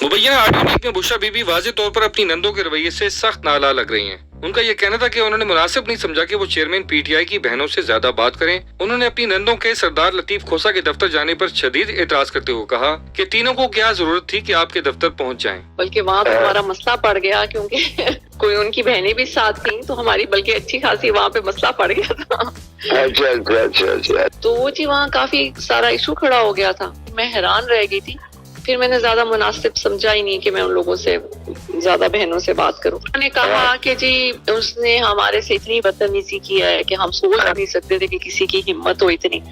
मुबैना audio leak में बुशरा बीबी वाज़ेह तौर पर अपनी नंदों के रवैये से सख्त नाला लग रही हैं। उनका ये कहना था कि उन्होंने मुनासिब नहीं समझा कि वो चेयरमैन पीटीआई की बहनों से ज्यादा बात करें। उन्होंने अपनी नंदों के सरदार लतीफ खोसा के दफ्तर जाने पर शदीद एतराज करते हुए कहा कि तीनों को क्या जरूरत थी कि आपके दफ्तर पहुंच जाएं। बल्कि वहाँ तो हमारा मसला पड़ गया क्योंकि कोई उनकी बहनें भी साथ थी, तो हमारी बल्कि अच्छी खासी वहाँ पे मसला पड़ गया था। अच्छा। तो वो जी वहाँ काफी सारा इशू खड़ा हो गया था। मैं हैरान रह गई थी। फिर मैंने ज्यादा मुनासिब समझा ही नहीं कि मैं उन लोगों से ज्यादा बहनों से बात करूं। उन्होंने कहा कि जी उसने हमारे से इतनी बदतमीजी की है कि हम सोच नहीं सकते थे कि किसी की हिम्मत हो इतनी।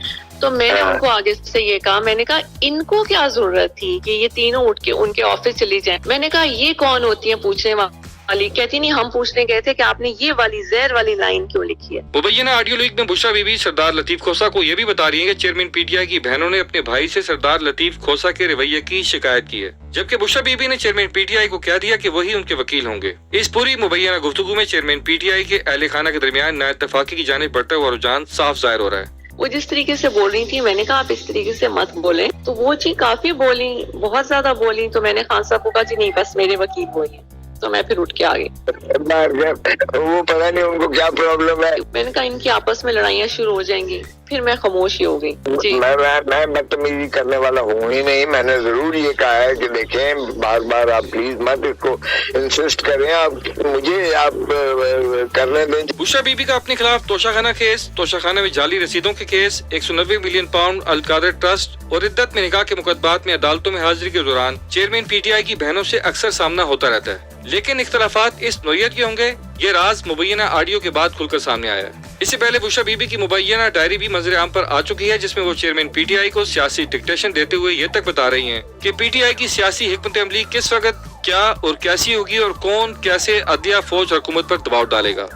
तो मैंने उनको आगे से ये कहा, मैंने कहा इनको क्या जरूरत थी कि ये तीनों उठ के उनके ऑफिस चली जाएं। मैंने कहा ये कौन होती है पूछने वाली। कहती नहीं, हम पूछने गए थे कि आपने ये वाली जहर वाली लाइन क्यों लिखी है। मुबैना ऑडियो लीक में बुशरा बीबी सरदार लतीफ खोसा को ये भी बता रही है कि चेयरमैन पीटीआई की बहनों ने अपने भाई से सरदार लतीफ खोसा के रवैये की शिकायत की है, जबकि बुशरा बीबी ने चेयरमैन पीटीआई को कह दिया कि वही उनके वकील होंगे। इस पूरी मुबैना गुफ्तगू में चेयरमैन पीटीआई के अहले खाना के दरमियान नाइत्तफाकी की जानिब बढ़ता हुआ रुझान साफ जाहिर हो रहा है। वो जिस तरीके से बोल रही थी, मैंने कहा आप इस तरीके से मत बोलें, तो वो जी काफी बोली, बहुत ज्यादा बोली। तो मैंने खान साहब को कहा जी नहीं, बस मेरे वकील बोलिए। तो मैं फिर उठ के आ गई। वो पता नहीं उनको क्या प्रॉब्लम है। मैंने कहा इनकी आपस में लड़ाइयाँ शुरू हो जाएंगी। फिर मैं खामोश ही हो गई। जी मैं बदतमीजी करने वाला हूँ ही नहीं। मैंने जरूर ये कहा है कि देखें, बार बार आप प्लीज मत इसको इंसिस्ट करें, आप मुझे आप करने दें। बुशरा बीबी का अपने खिलाफ तोशाखाना केस, तोशाखाना में जाली रसीदों के case, 190 million pound Al-Qadir trust और इद्दत में निकाह के मुकदमात में अदालतों में हाजिरी के दौरान चेयरमैन पीटीआई की बहनों से अक्सर सामना होता रहता है। लेकिन इख्तलाफात इस नौयत के होंगे, ये राज मुबैना ऑडियो के बाद खुलकर सामने आया है। इससे पहले बुशरा बीबी की मुबैना डायरी भी मंजर आम पर आ चुकी है, जिसमें वो चेयरमैन पीटीआई को सियासी डिक्टेशन देते हुए ये तक बता रही हैं कि पीटीआई की सियासी हिकमत अमली किस वक्त क्या और कैसी होगी और कौन कैसे अदलिया, फौज और हुकूमत पर दबाव डालेगा।